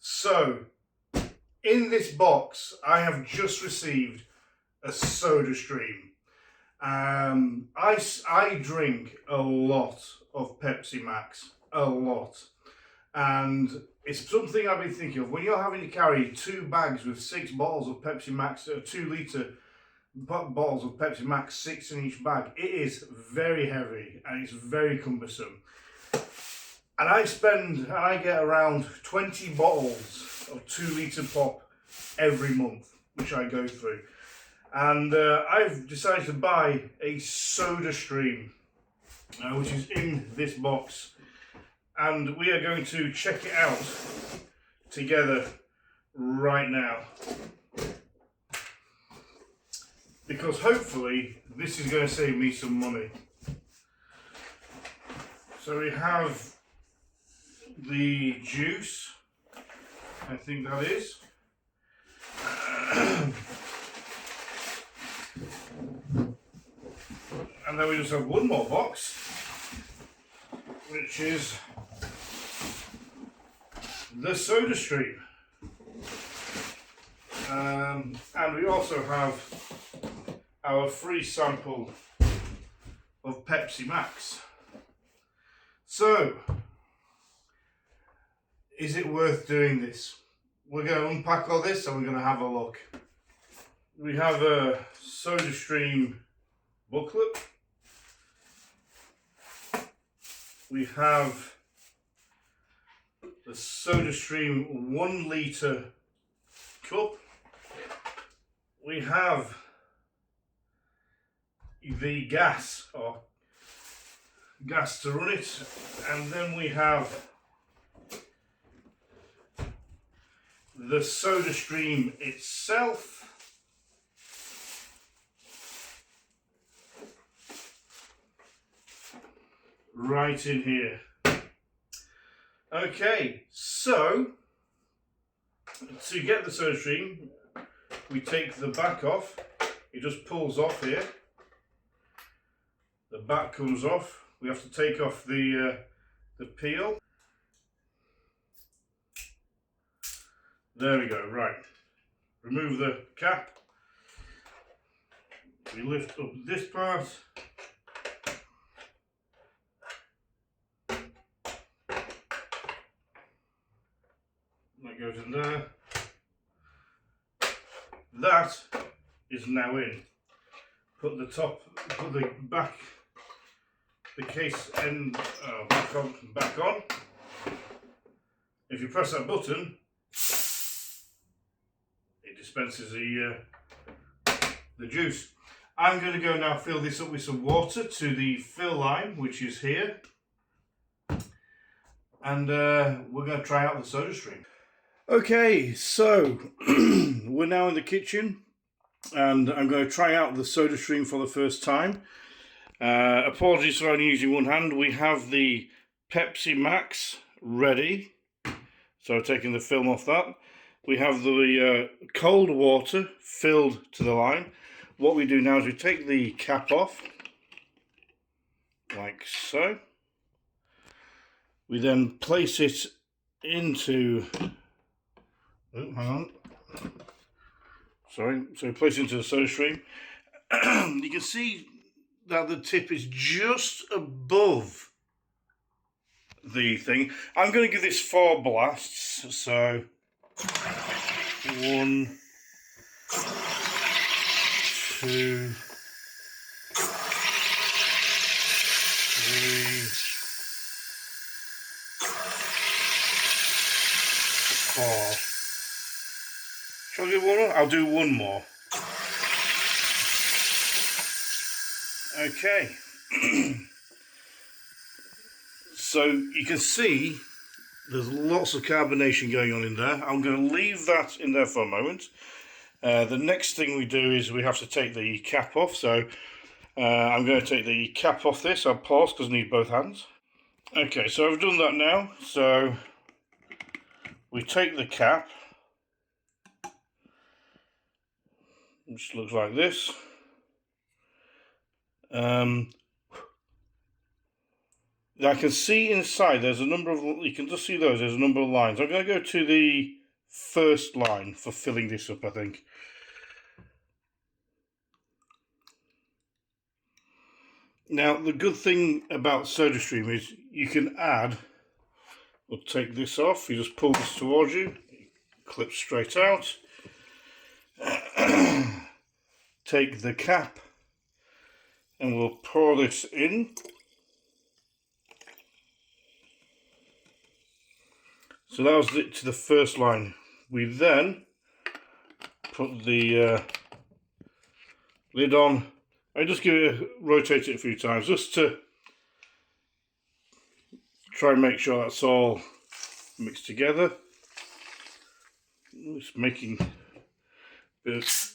So, in this box, I have just received a SodaStream. I drink a lot of Pepsi Max, a lot. And it's something I've been thinking of. When you're having to carry 2 bags with 6 bottles of Pepsi Max, 2 litre bottles of Pepsi Max, 6 in each bag, it is very heavy and it's very cumbersome. And I get around 20 bottles of 2 litre pop every month, which I go through. And I've decided to buy a SodaStream, which is in this box. And we are going to check it out together right now. Because hopefully this is going to save me some money. So we have the juice, I think that is. And then we just have one more box, which is the SodaStream. And we also have our free sample of Pepsi Max. So, is it worth doing this? We're going to unpack all this and we're going to have a look. We have a SodaStream booklet. We have the SodaStream 1 litre cup. We have the gas to run it, and then we have the SodaStream itself. Right in here. Okay, so to get the SodaStream, we take the back off. It just pulls off here. The back comes off. We have to take off the peel. There we go. Right. Remove the cap. We lift up this part. That goes in there. That is now in. Put the back, the case end back on. If you press that button, it dispenses the juice. I'm going to go now fill this up with some water to the fill line, which is here. And we're going to try out the SodaStream. Okay, so we're now in the kitchen and I'm going to try out the SodaStream for the first time. Apologies for only using one hand. We have the Pepsi Max ready, so taking the film off that. We have the cold water filled to the line. What we do now is we take the cap off, like so. We then place it into... Oh, hang on. Sorry. So place it into the SodaStream. You can see that the tip is just above the thing. I'm going to give this 4 blasts. So 1, 2, 3, 4. Shall I do one more? I'll do one more. Okay. So you can see there's lots of carbonation going on in there. I'm going to leave that in there for a moment. The next thing we do is we have to take the cap off. So I'm going to take the cap off this. I'll pause because I need both hands. Okay, so I've done that now. So we take the cap, which looks like this. I can see inside there's a number of, you can just see those, there's a number of lines. I'm going to go to the first line for filling this up, I think. Now, the good thing about SodaStream is you can add, we'll take this off, you just pull this towards you, clip straight out, take the cap, and we'll pour this in. So that was it to the first line. We then put the lid on. I just rotate it a few times just to try and make sure that's all mixed together. It's making a bit of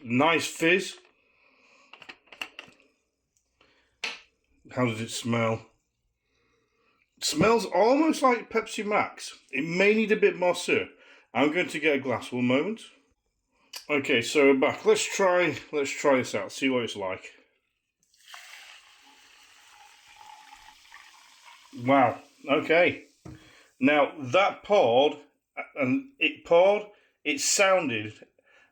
nice fizz. How does it smell? It smells almost like Pepsi Max. It may need a bit more syrup. I'm going to get a glass, one moment. Okay, so we're back. Let's try this out, see what it's like. Wow, okay. Now that poured, it sounded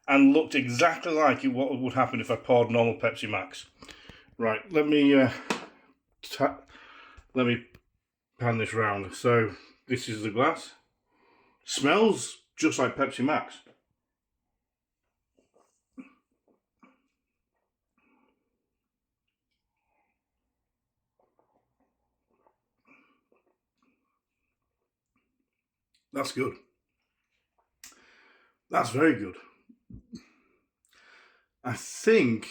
and looked exactly like what would happen if I poured normal Pepsi Max. Right, let me pan this round. So this is the glass. Smells just like Pepsi Max. That's good. That's very good. I think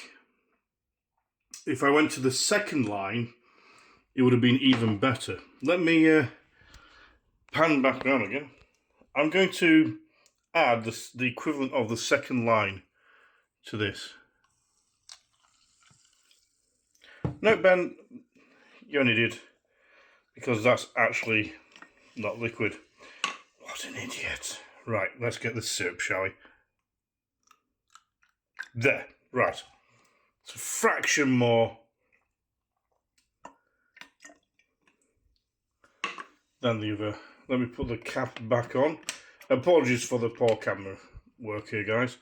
if I went to the second line, it would have been even better. Let me pan back around again. I'm going to add the equivalent of the second line to this. No, Ben, you're an idiot, because that's actually not liquid. What an idiot. Right, let's get the syrup, shall we? There, right. It's a fraction more than the other. Let me put the cap back on. Apologies for the poor camera work here, guys.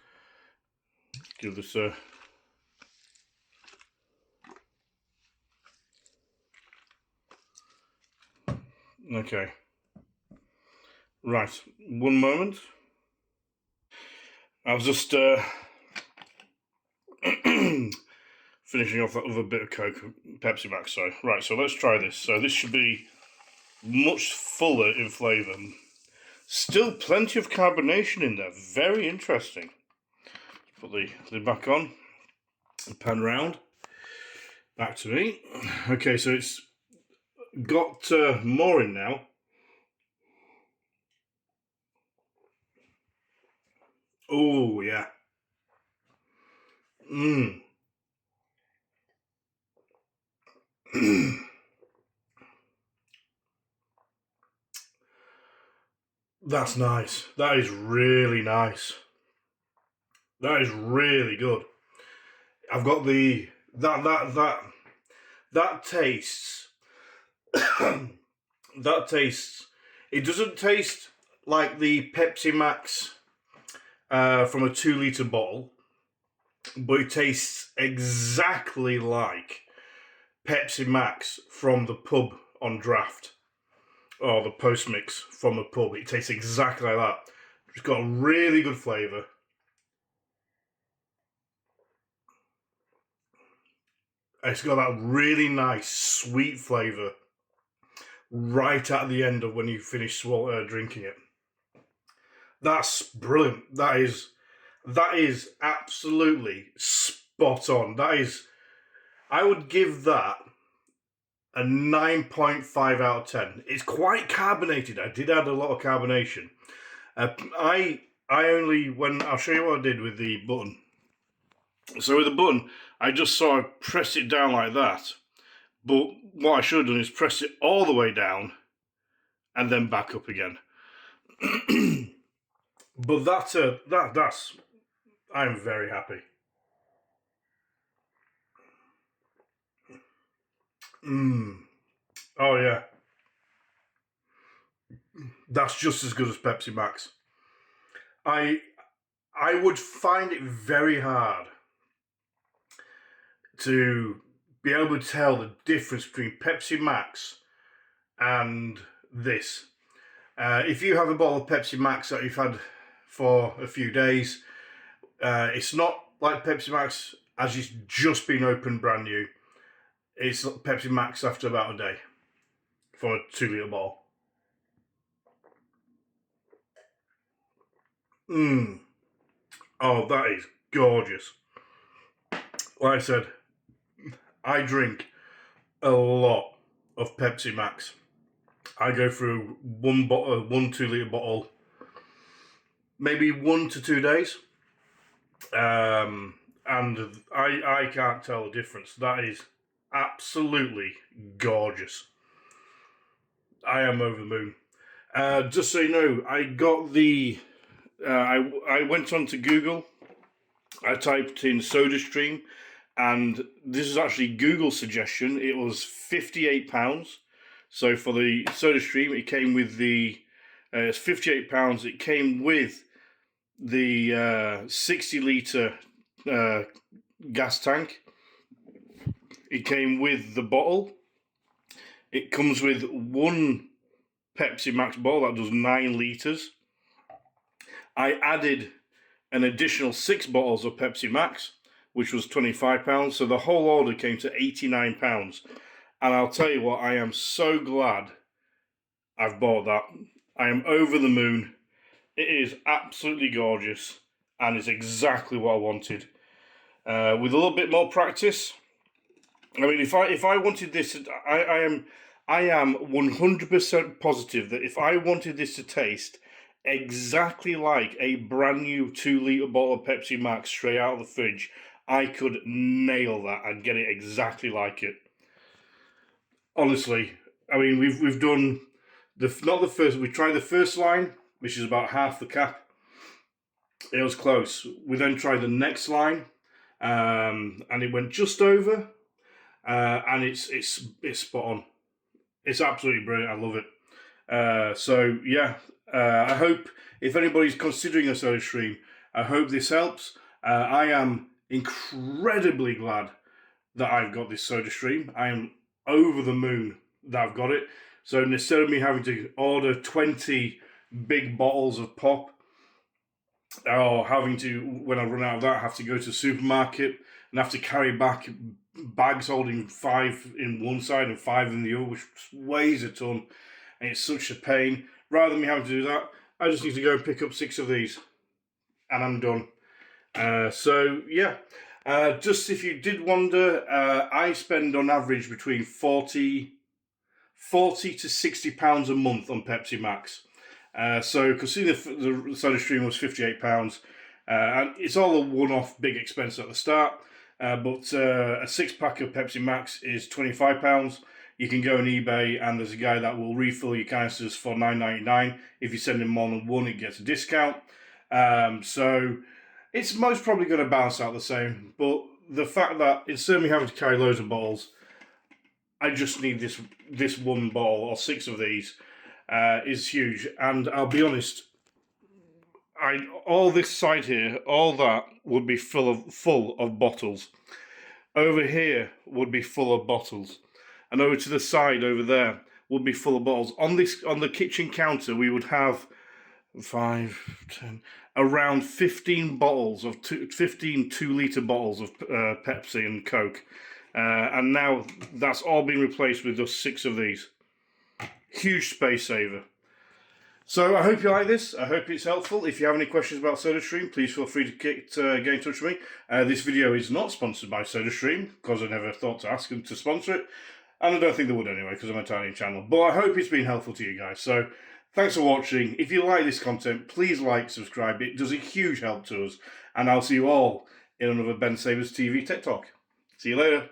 Give this a... Okay. Right, one moment. I was just finishing off that other bit of Coke, Pepsi Max, so. Right, so let's try this. So this should be much fuller in flavour. Still plenty of carbonation in there. Very interesting. Put the lid back on. The pan round. Back to me. Okay, so it's got more in now. Oh, yeah. Mmm. That's nice. That is really nice. That is really good. I've got the that tastes that tastes. It doesn't taste like the Pepsi Max from a 2-litre bottle, but it tastes exactly like Pepsi Max from the pub on draft, or the post mix from a pub. It tastes exactly like that. It's got a really good flavour. It's got that really nice sweet flavour right at the end of when you finish drinking it. That's brilliant. That is absolutely spot on. I would give that a 9.5 out of 10. It's quite carbonated. I did add a lot of carbonation. I only, I'll show you what I did with the button. So with the button, I just sort of press it down like that. But what I should have done is press it all the way down and then back up again. But that's I'm very happy. Oh yeah. That's just as good as Pepsi Max. I would find it very hard to be able to tell the difference between Pepsi Max and this. If you have a bottle of Pepsi Max that you've had for a few days, it's not like Pepsi Max as it's just been opened brand new. It's Pepsi Max after about a day for a 2 litre bottle. Oh, that is gorgeous. Like I said, I drink a lot of Pepsi Max. I go through one 2 litre bottle, maybe 1 to 2 days. And I can't tell the difference. That is absolutely gorgeous. I am over the moon. Just so you know, I got the... I went on to Google. I typed in SodaStream, and this is actually Google's suggestion. It was £58. So for the SodaStream, it came with the... it's £58. It came with the 60 litre gas tank. It came with the bottle. It comes with one Pepsi Max bottle that does 9 litres. I added an additional 6 bottles of Pepsi Max, which was £25. So the whole order came to £89. And I'll tell you what, I am so glad I've bought that. I am over the moon. It is absolutely gorgeous, and it's exactly what I wanted. With a little bit more practice, I mean, if I wanted this, I am 100% positive that if I wanted this to taste exactly like a brand new 2 litre bottle of Pepsi Max straight out of the fridge, I could nail that and get it exactly like it. Honestly, I mean, we've done we tried the first line, which is about half the cap. It was close. We then tried the next line, and it went just over, and it's spot on. It's absolutely brilliant. I love it. So yeah, I hope if anybody's considering a SodaStream, I hope this helps. I am incredibly glad that I've got this SodaStream. I am over the moon that I've got it. So instead of me having to order 20 big bottles of pop, or having to, when I run out of that, have to go to the supermarket and have to carry back bags holding 5 in one side and 5 in the other, which weighs a ton, and it's such a pain. Rather than me having to do that, I just need to go and pick up 6 of these, and I'm done. So yeah, just if you did wonder, I spend on average between 40 to £60 a month on Pepsi Max. So considering the SodaStream was £58, and it's all a one-off big expense at the start. But a 6-pack of Pepsi Max is £25. You can go on eBay, and there's a guy that will refill your canisters for $9.99. If you send him more than one, it gets a discount. So it's most probably going to balance out the same. But the fact that instead of me having to carry loads of bottles, I just need this one bottle or 6 of these is huge. And I'll be honest, all this side here, all that would be full of bottles. Over here would be full of bottles, and over to the side over there would be full of bottles. On the kitchen counter, we would have 5, 10, around 15 bottles of 15 2-litre bottles of Pepsi and Coke. And now that's all been replaced with just 6 of these. Huge space saver. So I hope you like this. I hope it's helpful. If you have any questions about SodaStream, please feel free to get in touch with me. This video is not sponsored by SodaStream, because I never thought to ask them to sponsor it. And I don't think they would anyway, because I'm a tiny channel. But I hope it's been helpful to you guys. So thanks for watching. If you like this content, please like, subscribe. It does a huge help to us. And I'll see you all in another BenSabers TV Tech Talk. See you later.